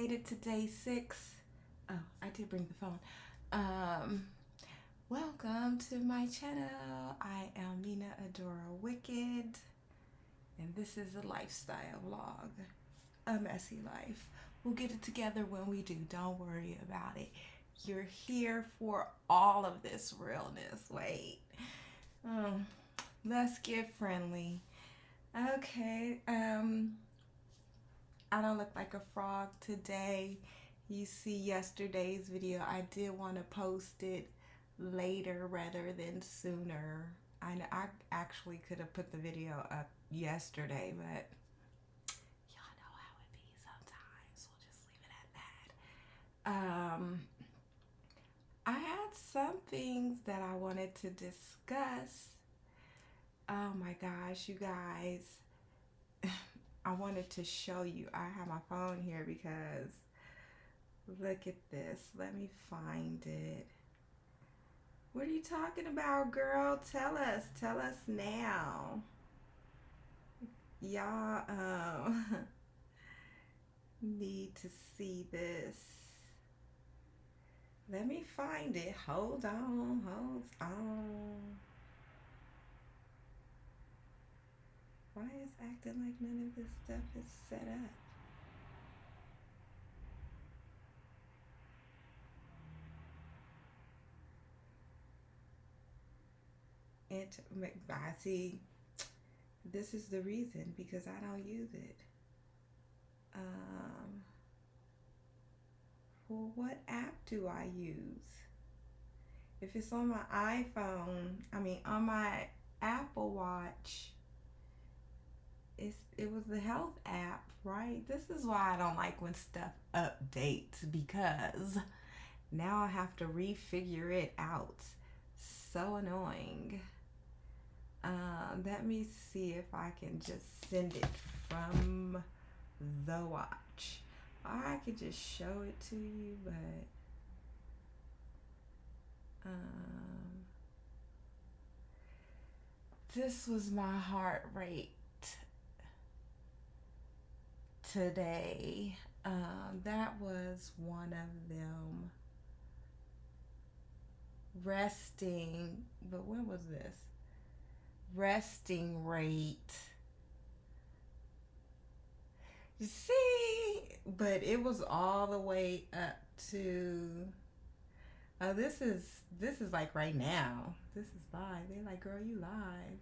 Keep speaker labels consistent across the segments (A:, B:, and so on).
A: made it to day 6. Oh, I did bring the phone. Welcome to my channel. I am Nina Adora Wicked, and this is a lifestyle vlog, a messy life. We'll get it together when we do. Don't worry about it. You're here for all of this realness. Wait. Let's get friendly. Okay. I don't look like a frog today. You see yesterday's video. I did want to post it later rather than sooner. I actually could have put the video up yesterday, but y'all know how it be sometimes. We'll just leave it at that. I had some things that I wanted to discuss. Oh my gosh, you guys. I wanted to show you. I have my phone here because look at this. Let me find it. What are you talking about, girl? Tell us. Tell us now. Y'all need to see this. Let me find it. Hold on. Hold on. Why is acting like none of this stuff is set up? I see. This is the reason, because I don't use it. Well, what app do I use? If it's on my iPhone, on my Apple Watch, it was the health app, right? This is why I don't like when stuff updates, because now I have to refigure it out. So annoying. Let me see if I can just send it from the watch. Or I could just show it to you, but this was my heart rate today. That was one of them. Resting, but when was this? Resting rate. You see, but it was all the way up to this is like right now. This is live. They like, girl, you live.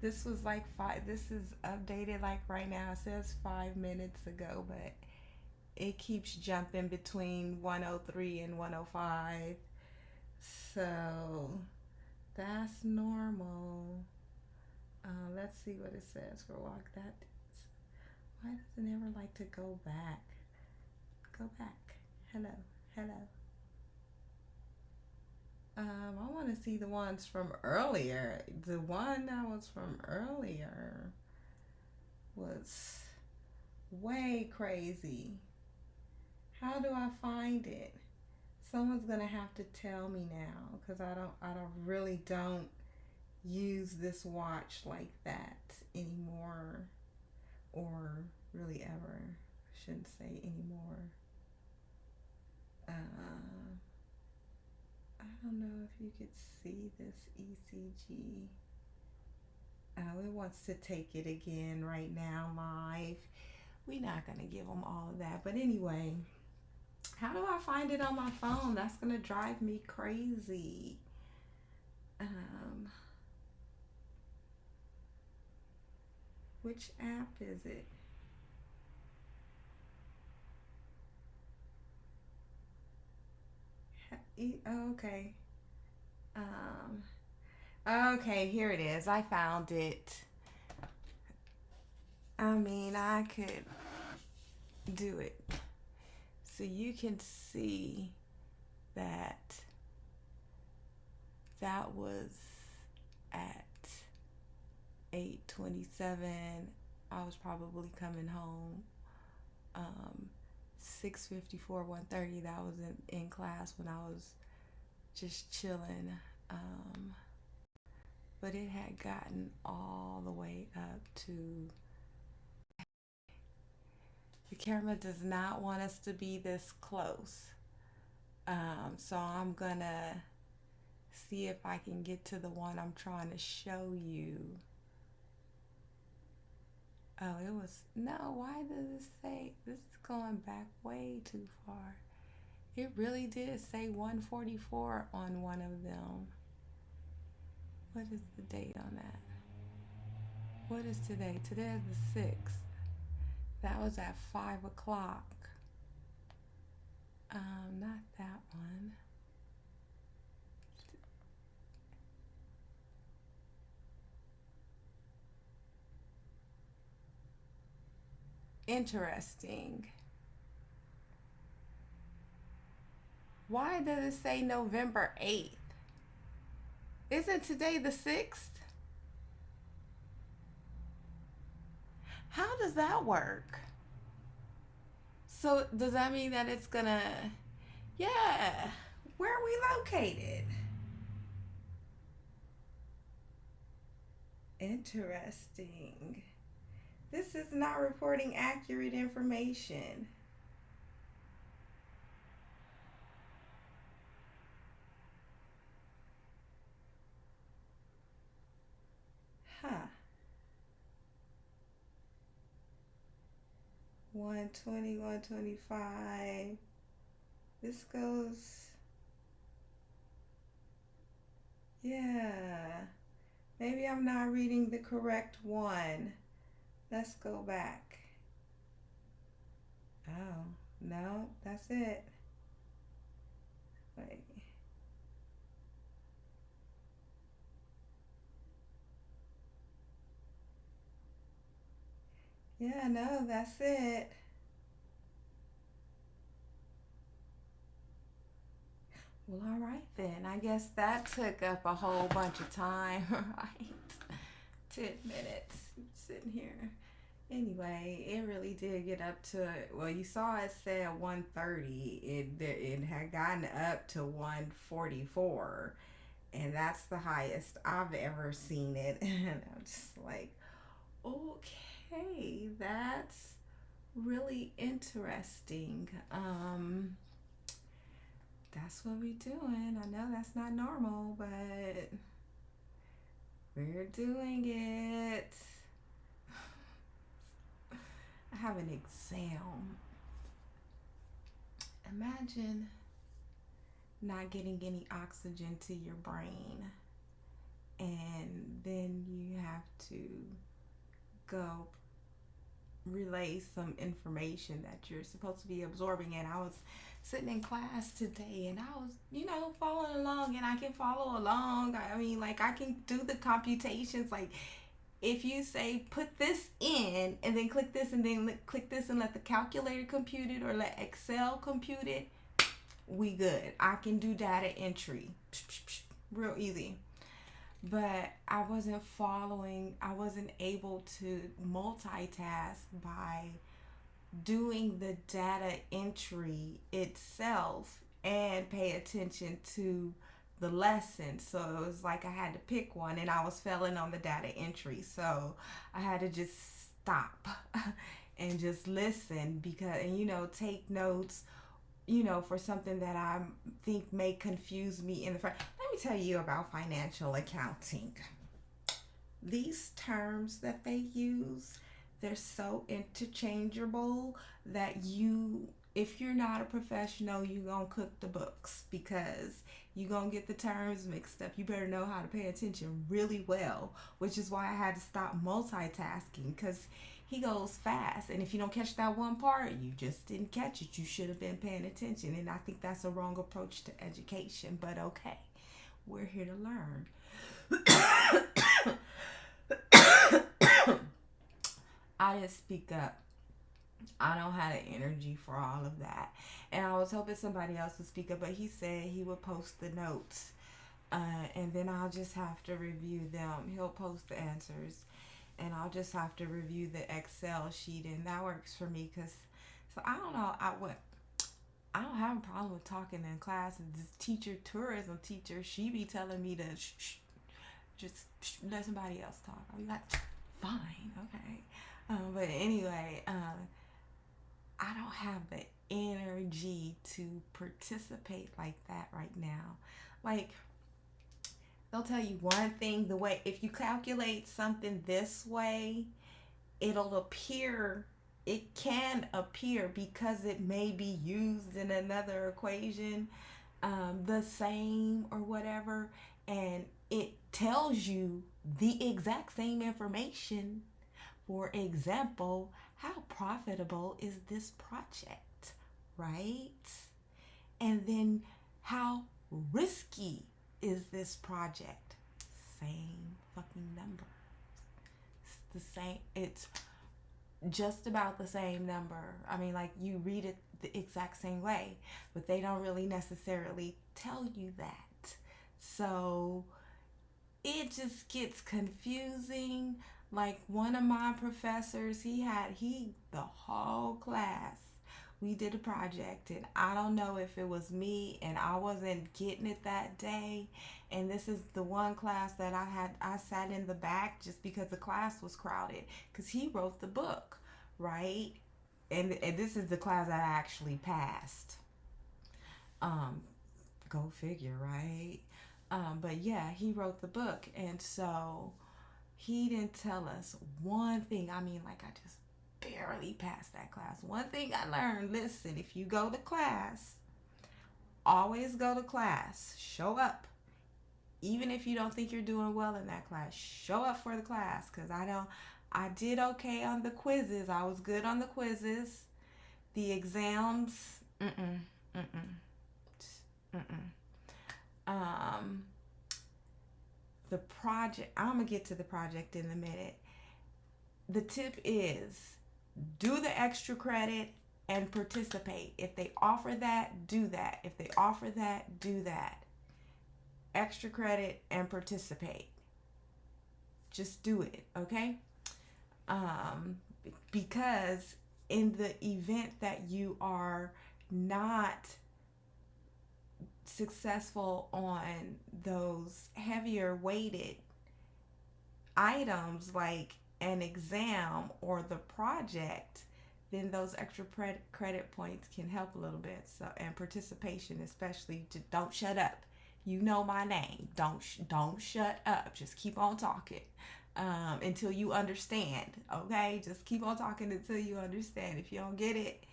A: This was like this is updated like right now. It says 5 minutes ago, but it keeps jumping between 103 and 105. So that's normal. Let's see what it says for walk. Why does it never like to go back? Go back. Hello. I want to see the ones from earlier. The one that was from earlier was way crazy. How do I find it? Someone's gonna have to tell me now, because I really don't use this watch like that anymore, or really ever. I shouldn't say anymore. I don't know if you could see this ECG. Oh, it wants to take it again right now live. We're not gonna give them all of that, but anyway, how do I find it on my phone? That's gonna drive me crazy. Which app is it? Okay. Okay, here it is. I found it. I could do it. So you can see that was at 8:27. I was probably coming home. 6:54, 1:30. That was in class when I was just chilling. But it had gotten all the way up to The camera does not want us to be this close. So I'm gonna see if I can get to the one I'm trying to show you. Oh, it was, no, why does it say, this is going back way too far. It really did say 144 on one of them. What is the date on that? What is today? Today is the 6th. That was at 5 o'clock. Not that one. Interesting. Why does it say November 8th? Isn't today the 6th? How does that work? So does that mean that it's gonna, yeah, where are we located? Interesting. This is not reporting accurate information. Huh. 120, 125. This goes, yeah. Maybe I'm not reading the correct one. Let's go back. Oh, no, that's it. Wait. Yeah, no, that's it. Well, all right then. I guess that took up a whole bunch of time, right? 10 minutes sitting here. Anyway, it really did get up to, well, you saw it said 130. It had gotten up to 144, and that's the highest I've ever seen it. And I'm just like, okay, that's really interesting. That's what we doing. I know that's not normal, but we're doing it. I have an exam. Imagine not getting any oxygen to your brain, and then you have to go relay some information that you're supposed to be absorbing. And I was sitting in class today, and I was, following along, and I can follow along. I mean, like, I can do the computations. Like, if you say put this in and then click this and then click this and let the calculator compute it or let Excel compute it, we good. I can do data entry real easy. But I wasn't able to multitask by doing the data entry itself and pay attention to the lesson. So it was like I had to pick one, and I was failing on the data entry. So I had to just stop and just listen, and take notes, for something that I think may confuse me in the front. Let me tell you about financial accounting. These terms that they use, they're so interchangeable that if you're not a professional, you're going to cook the books, because you're going to get the terms mixed up. You better know how to pay attention really well, which is why I had to stop multitasking, because he goes fast. And if you don't catch that one part, you just didn't catch it. You should have been paying attention. And I think that's a wrong approach to education. But okay, we're here to learn. I didn't speak up. I don't have the energy for all of that. And I was hoping somebody else would speak up, but he said he would post the notes. And then I'll just have to review them. He'll post the answers, and I'll just have to review the Excel sheet, and that works for me. So I don't know. I don't have a problem with talking in class. This tourism teacher, she be telling me to just let somebody else talk. I'll be like, fine, okay. But anyway, I don't have the energy to participate like that right now. Like, they'll tell you one thing, the way, if you calculate something this way, it'll appear, it can appear because it may be used in another equation, the same or whatever, and it tells you the exact same information. For example, how profitable is this project, right? And then how risky is this project? Same fucking number. It's the same. It's just about the same number. I mean, like, you read it the exact same way, but they don't really necessarily tell you that. So it just gets confusing. Like, one of my professors, the whole class, we did a project, and I don't know if it was me and I wasn't getting it that day. And this is the one class that I sat in the back just because the class was crowded, because he wrote the book, right? And this is the class that I actually passed. Um, Go figure, right? But yeah, he wrote the book, and so he didn't tell us one thing. I mean, like, I just barely passed that class. One thing I learned: listen, if you go to class, always go to class. Show up. Even if you don't think you're doing well in that class, show up for the class. Because I did okay on the quizzes. I was good on the quizzes. The exams, mm-mm, mm-mm, mm-mm. Um, the project, I'm going to get to the project in a minute. The tip is, do the extra credit and participate. If they offer that, do that. If they offer that, do that. Extra credit and participate. Just do it, okay? Because in the event that you are not successful on those heavier weighted items like an exam or the project, then those extra credit points can help a little bit. So, and participation, especially, don't shut up. You know my name. Don't shut up. Just keep on talking until you understand. Okay, just keep on talking until you understand. If you don't get it,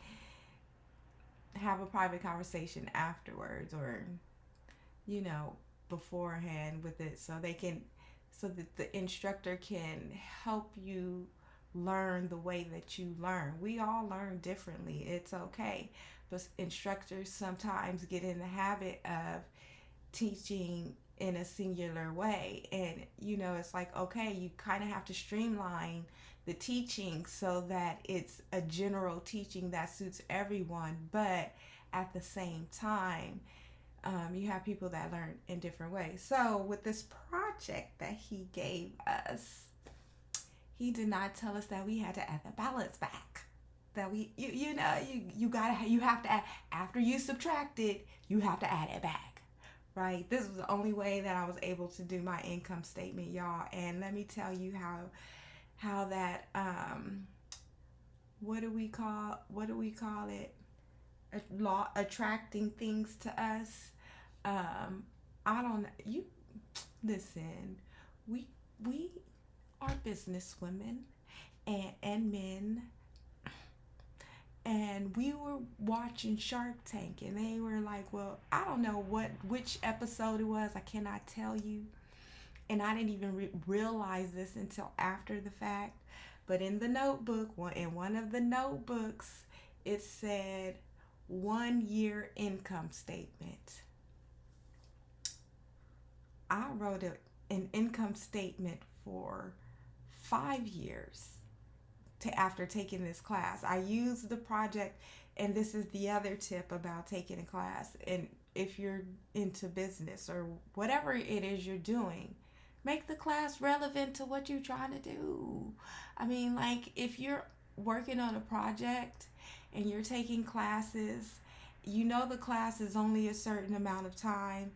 A: have a private conversation afterwards, or beforehand with it, so that the instructor can help you learn the way that you learn. We all learn differently. It's okay. But instructors sometimes get in the habit of teaching in a singular way, and it's like, okay, you kind of have to streamline the teaching so that it's a general teaching that suits everyone, but at the same time, you have people that learn in different ways. So with this project that he gave us, he did not tell us that we had to add the balance back. That you have to add, after you subtract it, you have to add it back, right? This was the only way that I was able to do my income statement, y'all. And let me tell you how that what do we call it? Law attracting things to us. I don't know. You listen. We are business women and men, and we were watching Shark Tank, and they were like, well, I don't know which episode it was. I cannot tell you, and I didn't even realize this until after the fact. But in the notebook, in one of the notebooks, it said 1 year income statement. I wrote an income statement for 5 years after taking this class. I used the project, and this is the other tip about taking a class. And if you're into business or whatever it is you're doing, make the class relevant to what you're trying to do. I mean, like, if you're working on a project and you're taking classes, the class is only a certain amount of time.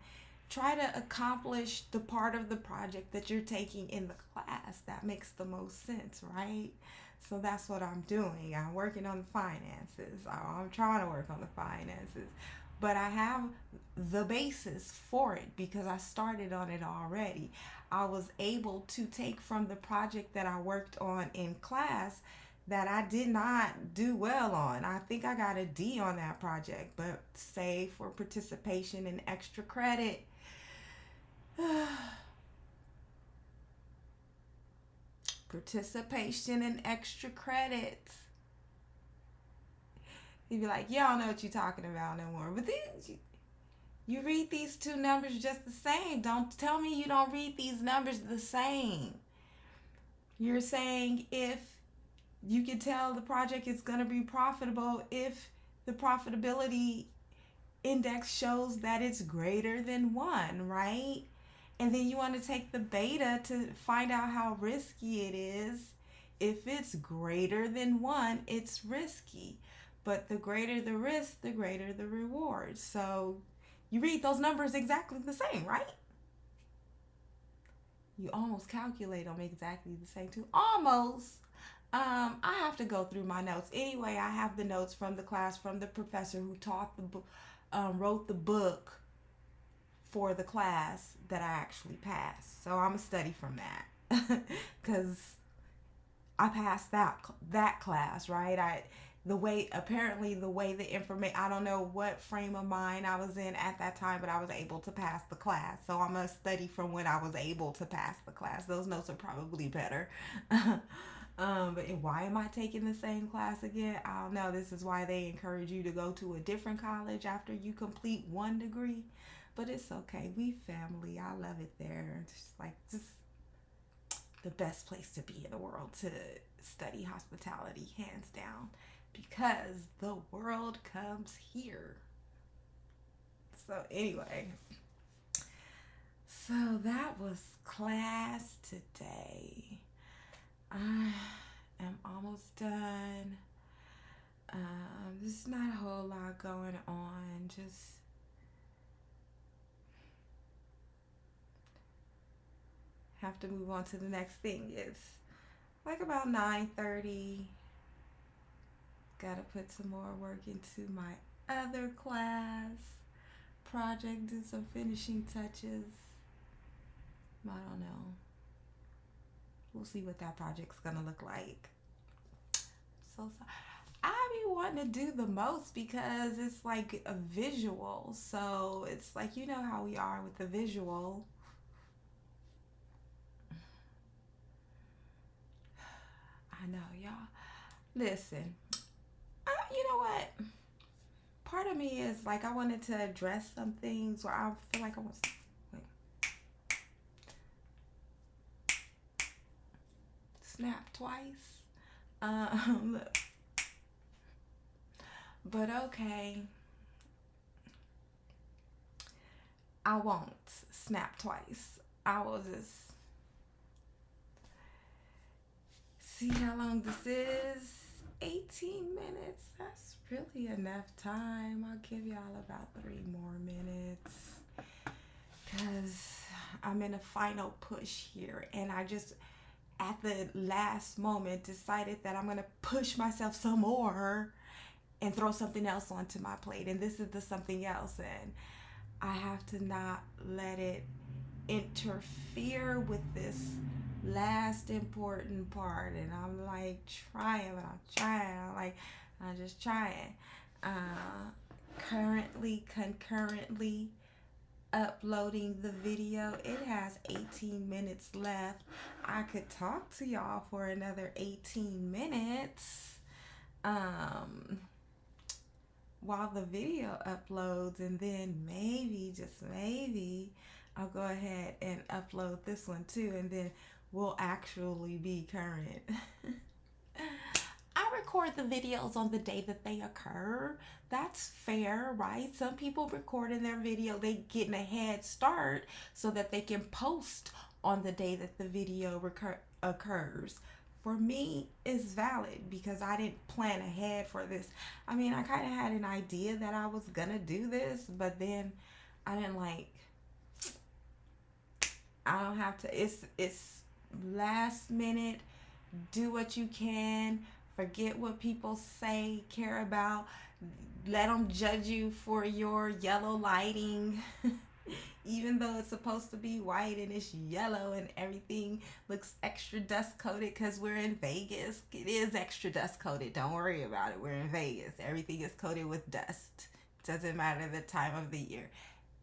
A: Try to accomplish the part of the project that you're taking in the class that makes the most sense, right? So that's what I'm doing. I'm working on the finances. I'm trying to work on the finances. But I have the basis for it because I started on it already. I was able to take from the project that I worked on in class that I did not do well on. I think I got a D on that project, but say for participation and extra credit, participation and extra credits. You'd be like, "Yeah, I don't know what you're talking about no more." But then you read these two numbers just the same. Don't tell me you don't read these numbers the same. You're saying if you can tell the project is going to be profitable if the profitability index shows that it's greater than 1, right? And then you want to take the beta to find out how risky it is. If it's greater than 1, it's risky. But the greater the risk, the greater the reward. So you read those numbers exactly the same, right? You almost calculate them exactly the same too. Almost. I have to go through my notes. Anyway, I have the notes from the class from the professor who taught the book, wrote the book for the class that I actually passed. So I'm gonna study from that because I passed that class, right? The way the information, I don't know what frame of mind I was in at that time, but I was able to pass the class. So I'm gonna study from when I was able to pass the class. Those notes are probably better. But why am I taking the same class again? I don't know. This is why they encourage you to go to a different college after you complete one degree. But it's okay. We family. I love it there. Just the best place to be in the world to study hospitality, hands down, because the world comes here. So anyway, so that was class today. I am almost done. There's not a whole lot going on. Just have to move on to the next thing. It's like about 9:30. Gotta put some more work into my other class project, do some finishing touches. I don't know. We'll see what that project's gonna look like. So I be wanting to do the most because it's like a visual. So it's like, you know how we are with the visual. I know, y'all. Listen, you know what? Part of me is like, I wanted to address some things where I feel like I want to. Snap twice. Look. But okay. I won't snap twice. I will just see how long this is. 18 minutes. That's really enough time. I'll give y'all about 3 more minutes because I'm in a final push here, and I just at the last moment decided that I'm gonna push myself some more and throw something else onto my plate, and this is the something else, and I have to not let it interfere with this last important part. And I'm like trying, but I'm just trying. Concurrently uploading the video. It has 18 minutes left. I could talk to y'all for another 18 minutes while the video uploads, and then maybe, just maybe, I'll go ahead and upload this one too, and then we'll actually be current. I record the videos on the day that they occur. That's fair, right? Some people record in their video, they getting a head start so that they can post on the day that the video occurs. For me, it's valid because I didn't plan ahead for this. I mean, I kind of had an idea that I was gonna do this, but then I didn't I don't have to, it's last minute Do what you can. Forget what people say, care about. Let them judge you for your yellow lighting. Even though it's supposed to be white and it's yellow and everything looks extra dust coated because we're in Vegas. It is extra dust coated. Don't worry about it. We're in Vegas. Everything is coated with dust. Doesn't matter the time of the year.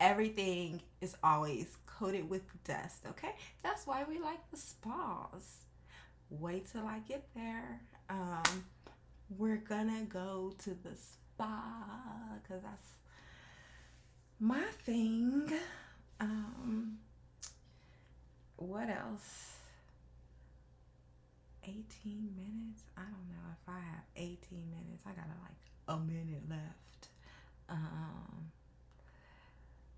A: Everything is always coated with dust, okay? That's why we like the spas. Wait till I get there. We're gonna go to the spa because that's my thing. What else? 18 minutes? I don't know if I have 18 minutes. I got like a minute left.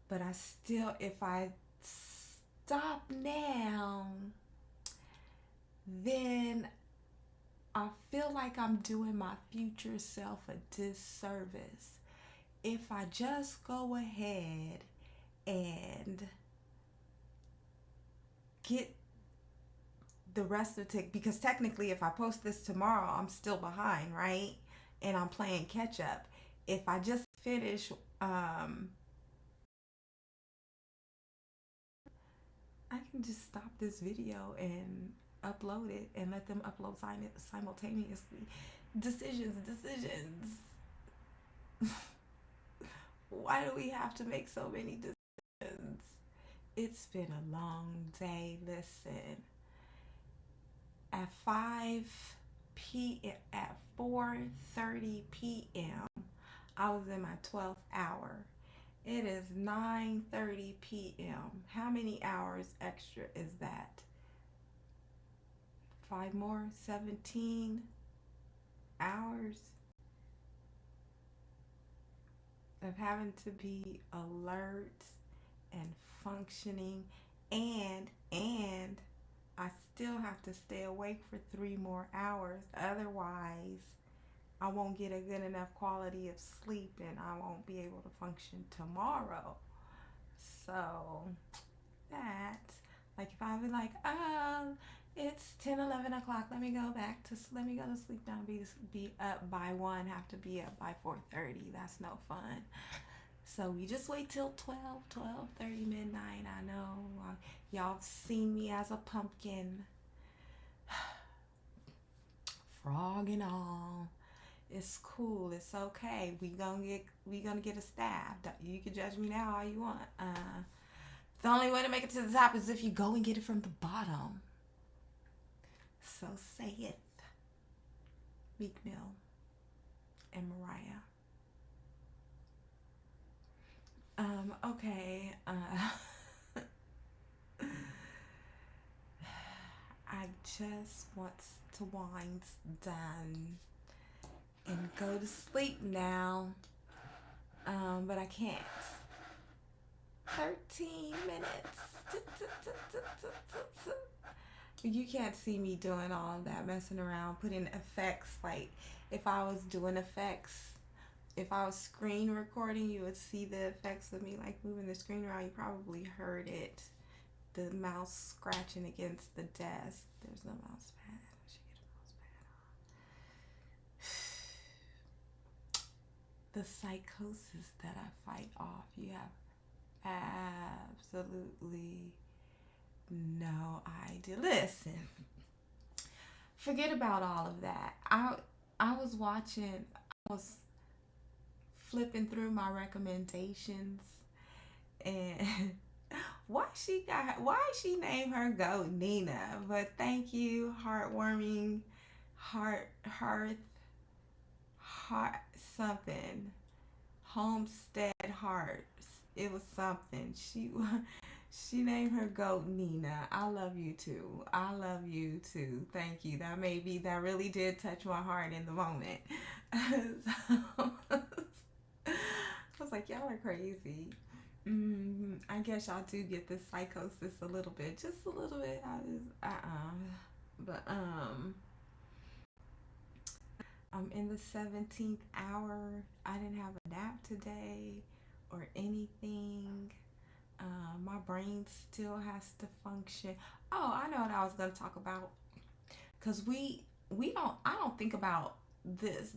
A: But I still, if I stop now, then I feel like I'm doing my future self a disservice. If I just go ahead and get the rest of the because technically if I post this tomorrow I'm still behind, right? And I'm playing catch up. If I just finish I can just stop this video and upload it and let them upload simultaneously. Decisions. Why do we have to make so many decisions? It's been a long day. Listen, at 4:30 p.m. I was in my 12th hour. It is 9:30 p.m. How many hours extra is that? 5 more, 17 hours of having to be alert and functioning, and I still have to stay awake for 3 more hours. Otherwise, I won't get a good enough quality of sleep and I won't be able to function tomorrow. So that, like, if I be like, it's 10, 11 o'clock, let me go to sleep now, be up by 1, have to be up by 4:30. That's no fun. So we just wait till 12:30 midnight. I know y'all have seen me as a pumpkin, frog and all. It's cool. It's okay. We gonna get a staff. You can judge me now all you want. The only way to make it to the top is if you go and get it from the bottom. So saith Meek Mill and Mariah. Okay. I just want to wind down and go to sleep now. But I can't. 13 minutes. You can't see me doing all that messing around, putting effects. Like, if I was doing effects, if I was screen recording, you would see the effects of me like moving the screen around. You probably heard it. The mouse scratching against the desk. There's no mouse pad. I should get a mouse pad on. The psychosis that I fight off. You have absolutely no idea. Listen, forget about all of that. I was watching. I was flipping through my recommendations, and why she named her goat Nina? But thank you, heartwarming, heart something, homestead hearts. It was something. She named her goat Nina. I love you too. Thank you. That really did touch my heart in the moment. I was like, y'all are crazy. I guess y'all do get this psychosis a little bit, just a little bit. But I'm in the 17th hour. I didn't have a nap today or anything. My brain still has to function. Oh, I know what I was going to talk about. because we don't, I don't think about this.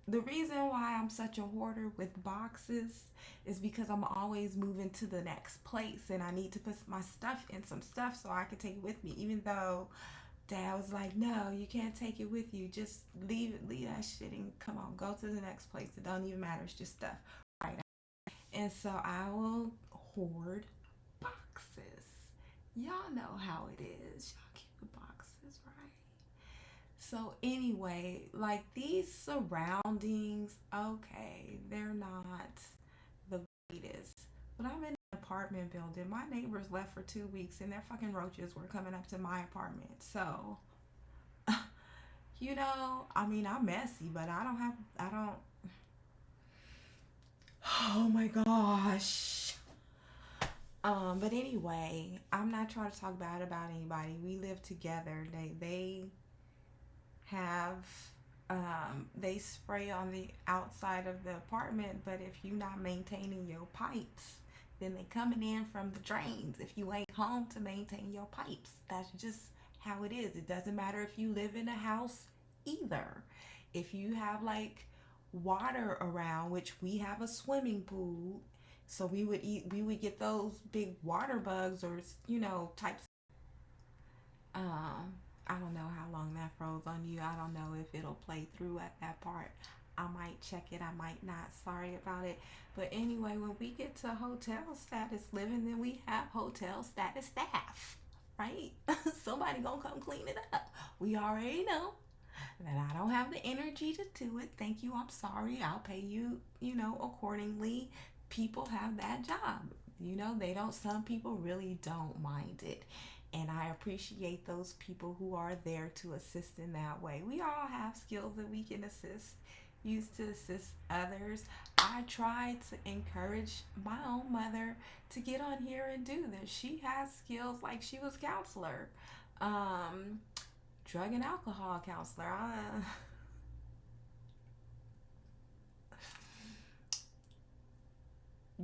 A: The reason why I'm such a hoarder with boxes is because I'm always moving to the next place, and I need to put my stuff in some stuff so I can take it with me, even though Dad was like, no, you can't take it with you, just leave that shit and come on, go to the next place. It don't even matter, it's just stuff, right? And so I will hoard boxes. Y'all know how it is. Y'all keep the boxes, right? So anyway, like these surroundings, okay, they're not the greatest. But I'm in an apartment building. My neighbors left for 2 weeks and their fucking roaches were coming up to my apartment. So, I mean, I'm messy, but I don't, oh my gosh. But anyway, I'm not trying to talk bad about anybody. We live together. They have they spray on the outside of the apartment, but if you're not maintaining your pipes, then they coming in from the drains if you ain't home to maintain your pipes. That's just how it is. It doesn't matter if you live in a house either. If you have like water around, which we have a swimming pool, so we would get those big water bugs, or types. Um, I don't know how long that froze on you. I don't know if it'll play through at that part. I might check it. I might not. Sorry about it. But anyway, when we get to hotel status living, then we have hotel status staff, right? Somebody gonna come clean it up. We already know that I don't have the energy to do it. Thank you. I'm sorry. I'll pay you, accordingly. People have that job. They don't, some people really don't mind it. And I appreciate those people who are there to assist in that way. We all have skills that we can use to assist others. I try to encourage my own mother to get on here and do this. She has skills, like she was counselor, um, drug and alcohol counselor.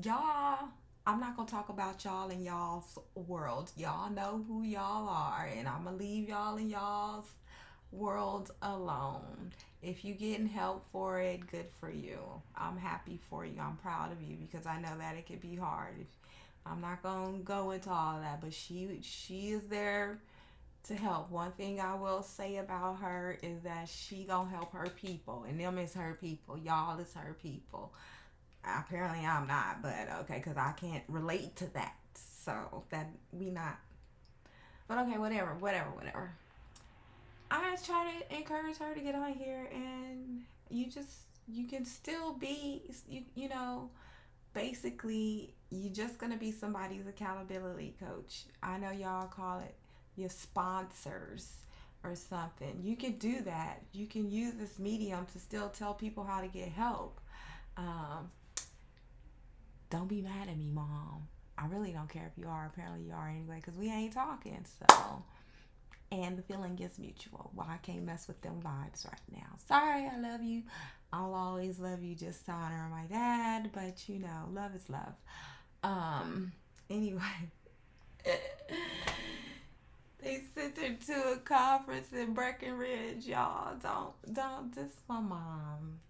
A: Y'all, I'm not gonna talk about y'all in y'all's world. Y'all know who y'all are, and I'm gonna leave y'all in y'all's world alone. If you getting help for it, good for you. I'm happy for you. I'm proud of you, because I know that it could be hard. I'm not gonna go into all of that, but she is there to help. One thing I will say about her is that she gonna help her people, and them is her people. Y'all is her people. Apparently I'm not, but okay, because I can't relate to that. So that we not. But okay, whatever. I try to encourage her to get on here, and you can still be, basically you just gonna be somebody's accountability coach. I know y'all call it your sponsors or something. You can do that. You can use this medium to still tell people how to get help. Um, don't be mad at me, Mom. I really don't care if you are. Apparently you are anyway, because we ain't talking. So, and the feeling is mutual. Well, I can't mess with them vibes right now. Sorry, I love you. I'll always love you, just to honor my dad. But love is love. Anyway, they sent her to a conference in Breckenridge, y'all. Don't. This is my mom.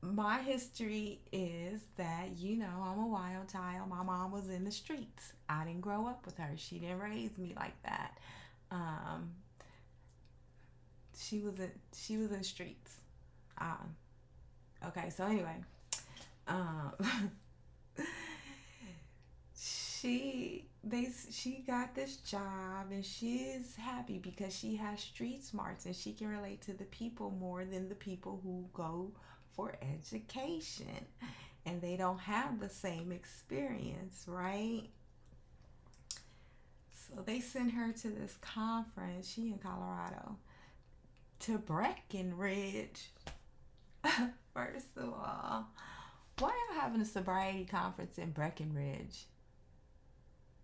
A: My history is that, I'm a wild child. My mom was in the streets. I didn't grow up with her. She didn't raise me like that. Um, she was in streets. Um, okay, so anyway, um, she got this job, and she is happy because she has street smarts, and she can relate to the people more than the people who go for education, and they don't have the same experience, right? So they sent her to this conference. She in Colorado, to Breckenridge. First of all, why y'all having a sobriety conference in Breckenridge?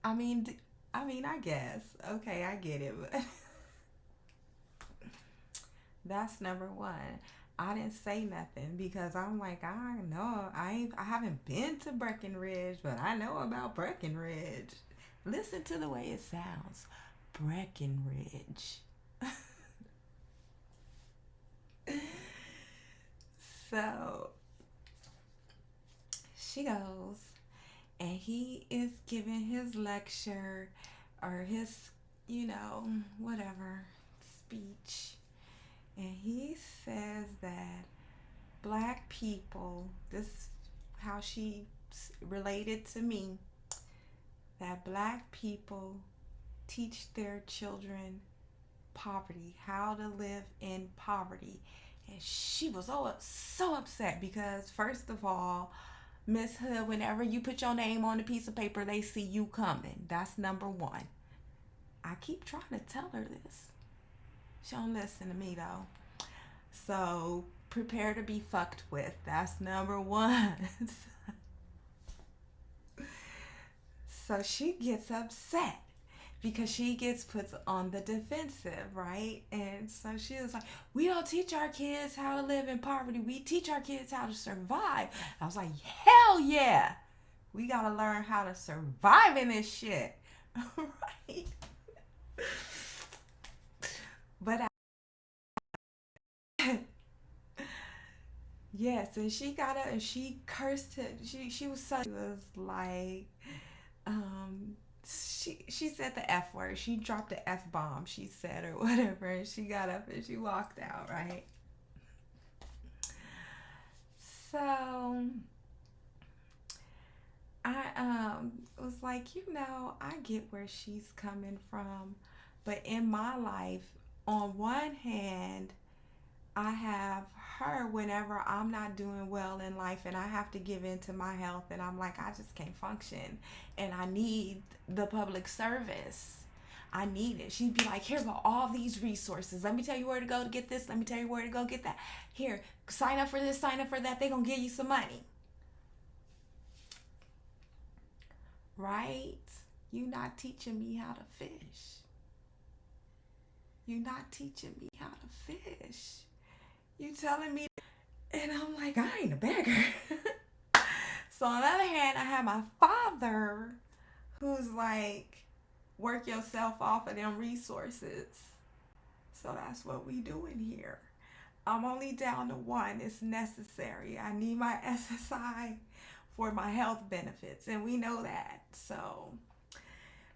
A: I mean, I guess. Okay, I get it, but that's number one. I didn't say nothing because I'm like, I know I haven't been to Breckenridge, but I know about Breckenridge. Listen to the way it sounds. Breckenridge. So she goes, and he is giving his lecture or his, whatever speech. And he says that black people, this how she related to me, that black people teach their children poverty, how to live in poverty. And she was so upset because, first of all, Miss Hood, whenever you put your name on a piece of paper, they see you coming. That's number one. I keep trying to tell her this. She don't listen to me though. So prepare to be fucked with. That's number one. So she gets upset because she gets put on the defensive, right? And so she was like, we don't teach our kids how to live in poverty. We teach our kids how to survive. I was like, hell yeah. We got to learn how to survive in this shit. Right? But yes, and she got up and she cursed him. She was like, she said the F word. She dropped the F bomb, she said, or whatever, and she got up and she walked out, right? So I was like, I get where she's coming from, but in my life, on one hand, I have her whenever I'm not doing well in life and I have to give in to my health and I'm like, I just can't function and I need the public service. I need it. She'd be like, here go all these resources. Let me tell you where to go to get this. Let me tell you where to go get that. Here, sign up for this, sign up for that. They're going to give you some money. Right? You not teaching me how to fish. You not teaching me how to fish. You telling me, and I'm like, I ain't a beggar. So on the other hand, I have my father who's like, work yourself off of them resources. So that's what we doing here. I'm only down to one. It's necessary. I need my SSI for my health benefits, and we know that. So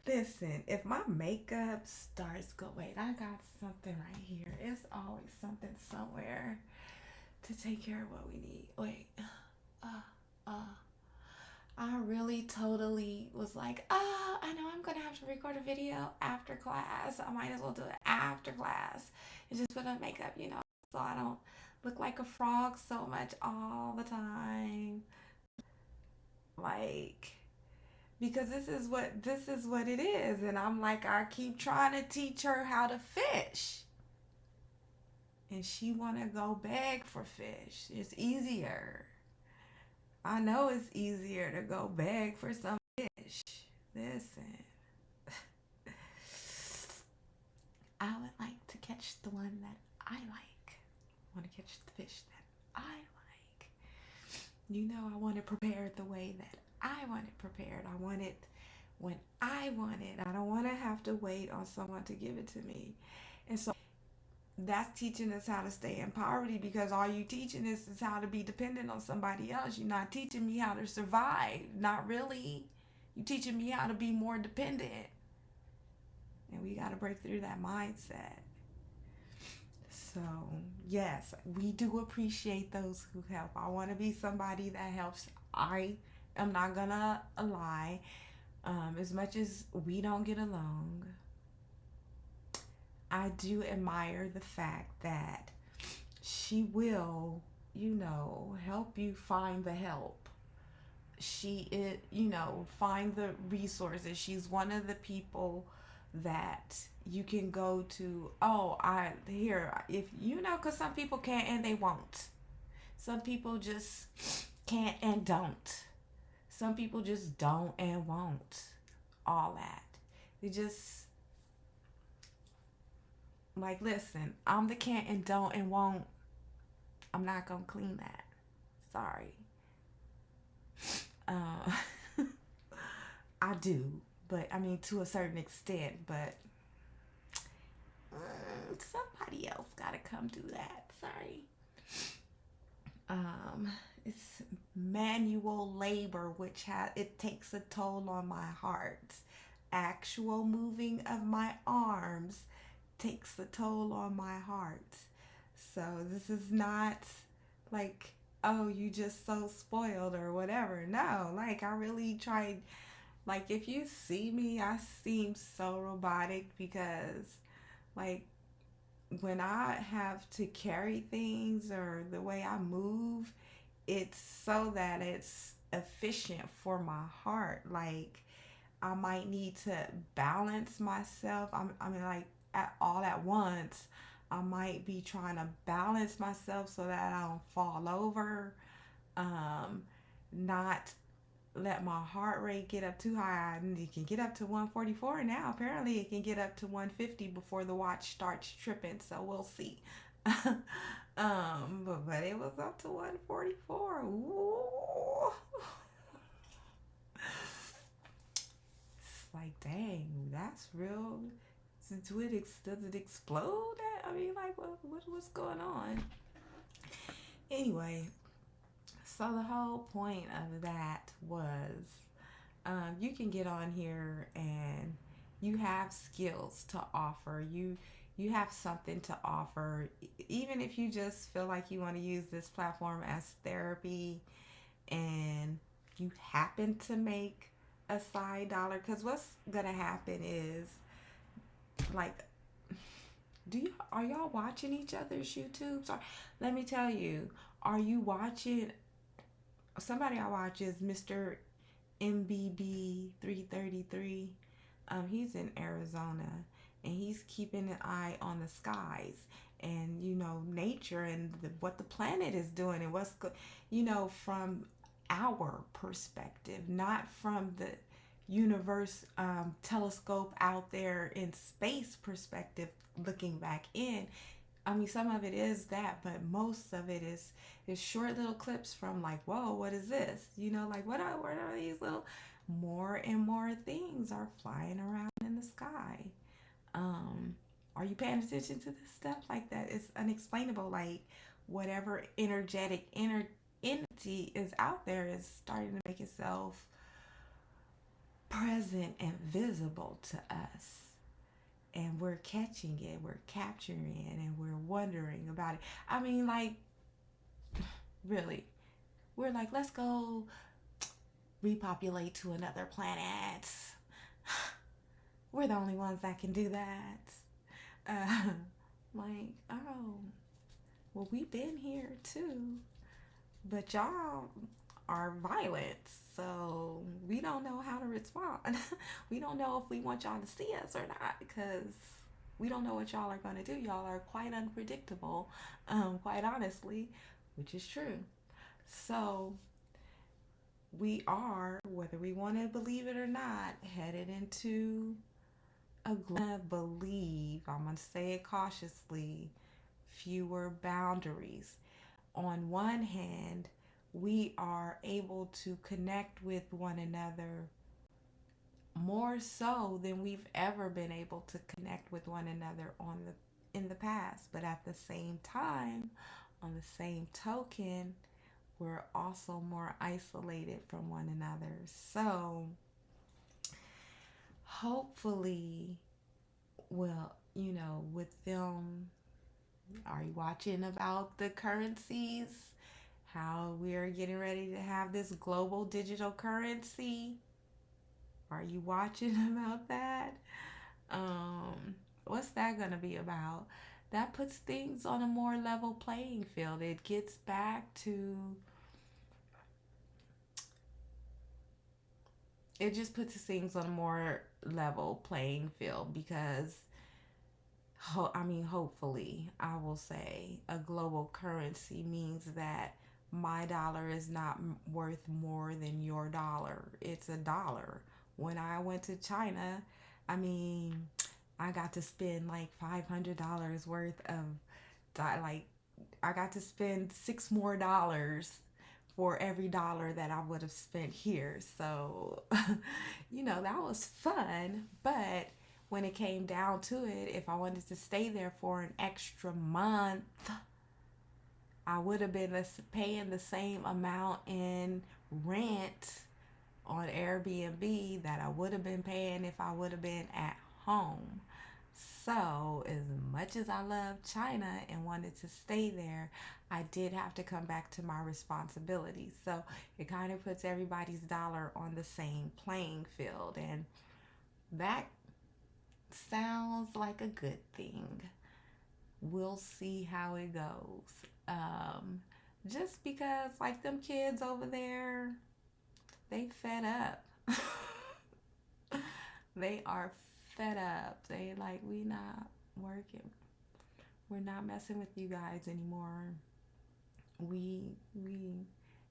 A: listen, if my makeup starts wait, I got something right here. It's always something somewhere to take care of what we need. Wait, I really totally was like, I know I'm gonna have to record a video after class. I might as well do it after class and just put on makeup, so I don't look like a frog so much all the time. Like, because this is what it is, and I'm like, I keep trying to teach her how to fish, and she want to go beg for fish. It's easier. I know it's easier to go beg for some fish. Listen, I would like to catch the one that I like. I want to catch the fish that I like. I want it prepared the way that I want it prepared. I want it when I want it. I don't want to have to wait on someone to give it to me. And so that's teaching us how to stay in poverty, because all you teaching us is how to be dependent on somebody else. You're not teaching me how to survive. Not really. You're teaching me how to be more dependent. And we got to break through that mindset. So, yes, we do appreciate those who help. I want to be somebody that helps. I am not going to lie. As much as we don't get along, I do admire the fact that she will, help you find the help. Find the resources. She's one of the people that you can go to. Because some people can't and they won't. Some people just can't and don't. Some people just don't and won't. All that. They just, like, listen, I'm the can't and don't and won't. I'm not going to clean that. Sorry. I do, but I mean, to a certain extent, but Somebody else gotta come do that. Sorry. It's manual labor, which it takes a toll on my heart. Actual moving of my arms takes a toll on my heart. So this is not like, oh, you just so spoiled or whatever. No, like I really tried. Like if you see me, I seem so robotic because like when I have to carry things or the way I move, it's so that it's efficient for my heart. Like I might need to balance myself. I mean, like all at once, I might be trying to balance myself so that I don't fall over. Um, Not let my heart rate get up too high. It can get up to 144 now. Apparently, it can get up to 150 before the watch starts tripping. So we'll see. But it was up to 144. Ooh. It's like, dang, that's real. Does it explode? I mean, like, what's going on? Anyway, so the whole point of that was you can get on here and you have skills to offer. You have something to offer, even if you just feel like you want to use this platform as therapy and you happen to make a side dollar. Because what's gonna happen is like, are y'all watching each other's YouTubes? Or let me tell you, are you watching? Somebody I watch is Mr. MBB 333. He's in Arizona and he's keeping an eye on the skies and nature and what the planet is doing and from our perspective, not from the universe telescope out there in space perspective looking back in. I mean, some of it is that, but most of it is short little clips from like, whoa, what is this? Like what are these little more and more things are flying around in the sky. Um, are you paying attention to this stuff like that? It's unexplainable. Like whatever entity is out there is starting to make itself present and visible to us, and we're catching it, we're capturing it, and we're wondering about it. I mean, like, really, we're like, let's go repopulate to another planet. We're the only ones that can do that. Uh, like, oh, well, we've been here too, but y'all are violent, so we don't know how to respond. We don't know if we want y'all to see us or not because we don't know what y'all are going to do. Y'all are quite unpredictable, quite honestly, which is true. So we are, whether we want to believe it or not, headed into I'm going to say it cautiously, fewer boundaries. On one hand, we are able to connect with one another more so than we've ever been able to connect with one another in the past. But at the same time, on the same token, we're also more isolated from one another. So hopefully, well, with them, are you watching about the currencies? How we're getting ready to have this global digital currency? Are you watching about that? What's that going to be about? That puts things on a more level playing field. It gets back to, it just puts things on a more level playing field because hopefully, I will say a global currency means that my dollar is not worth more than your dollar. It's a dollar. When I went to China, I mean, I got to spend like $500 worth of, like, I got to spend $6 more for every dollar that I would have spent here. So, that was fun, but when it came down to it, if I wanted to stay there for an extra month, I would have been paying the same amount in rent on Airbnb that I would have been paying if I would have been at home. So, as much as I love China and wanted to stay there, I did have to come back to my responsibilities. So, it kind of puts everybody's dollar on the same playing field. And that sounds like a good thing. We'll see how it goes. Um, just because, like, them kids over there, they fed up. They are fed up. They like, we not working. We're not messing with you guys anymore. We we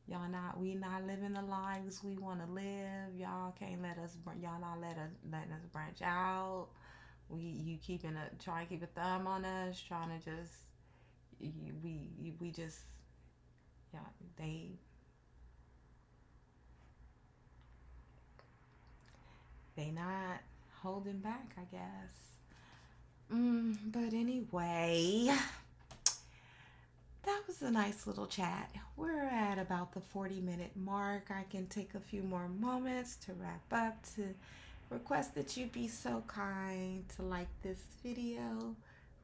A: not living the lives we want to live. Y'all can't let us. Y'all not letting us branch out. You keeping a trying to keep a thumb on us, trying to just we just yeah they not holding back, I guess. But anyway, that was a nice little chat. We're at about the 40-minute mark. I can take a few more moments to wrap up, to request that you be so kind to like this video.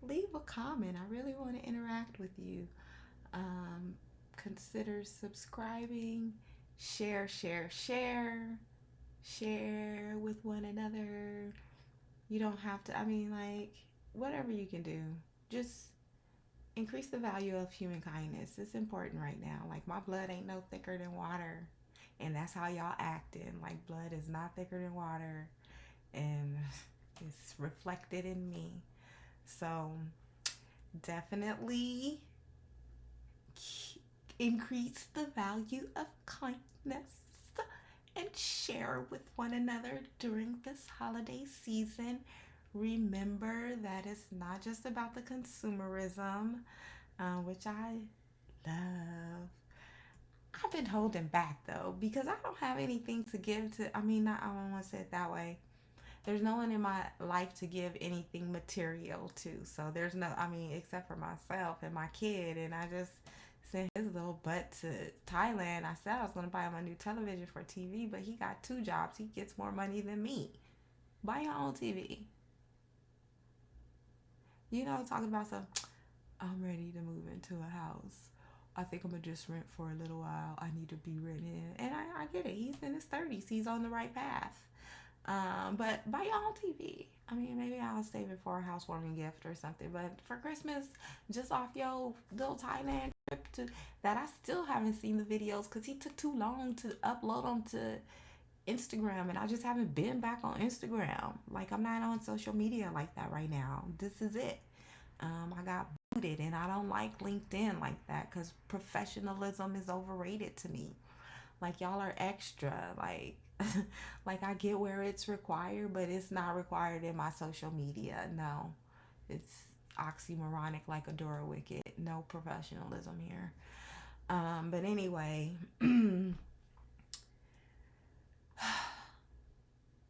A: Leave a comment. I really want to interact with you. Consider subscribing. Share, share, share. Share with one another. You don't have to, I mean, like, whatever you can do. Just increase the value of human kindness. It's important right now. Like, my blood ain't no thicker than water. And that's how y'all acting. Like, blood is not thicker than water. And it's reflected in me. So, definitely increase the value of kindness and share with one another during this holiday season. Remember that it's not just about the consumerism, which I love. I've been holding back though because I don't have anything to give to. I mean, I don't want to say it that way. There's no one in my life to give anything material to. So there's no, I mean, except for myself and my kid. And I just sent his little butt to Thailand. I said I was going to buy him a new television for TV, but he got 2 jobs. He gets more money than me. Buy your own TV. You know, talking about some, I'm ready to move into a house. I think I'm going to just rent for a little while. I need to be renting. And I get it. He's in his 30s. He's on the right path. But buy your own TV. I mean, maybe I'll save it for a housewarming gift or something. But for Christmas, just off your little Thailand trip to that, I still haven't seen the videos because he took too long to upload them to Instagram, and I just haven't been back on Instagram. Like, I'm not on social media like that right now. This is it. I got booted, and I don't like LinkedIn like that because professionalism is overrated to me. Like, y'all are extra. Like, like, I get where it's required, but it's not required in my social media. No, it's oxymoronic like Adora Wicked. No professionalism here. But anyway,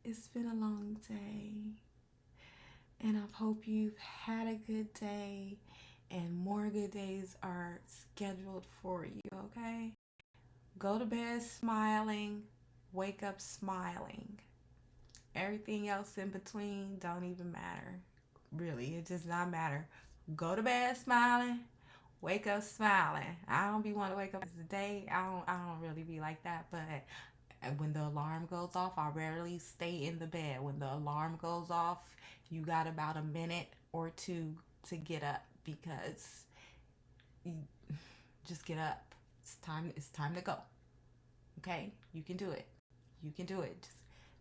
A: it's been a long day, and I hope you've had a good day, and more good days are scheduled for you. Okay, go to bed smiling, wake up smiling. Everything else in between don't even matter. Really, it does not matter. Go to bed smiling, wake up smiling. I don't be want to wake up the day. I don't really be like that, but when the alarm goes off, I rarely stay in the bed. When the alarm goes off, you got about a minute or two to get up because you just get up. It's time to go. Okay? You can do it. You can do it. Just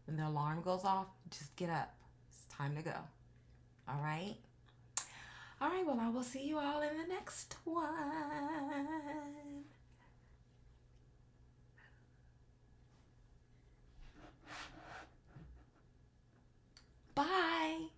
A: when the alarm goes off, just get up. It's time to go. All right? All right, well, I will see you all in the next one. Bye.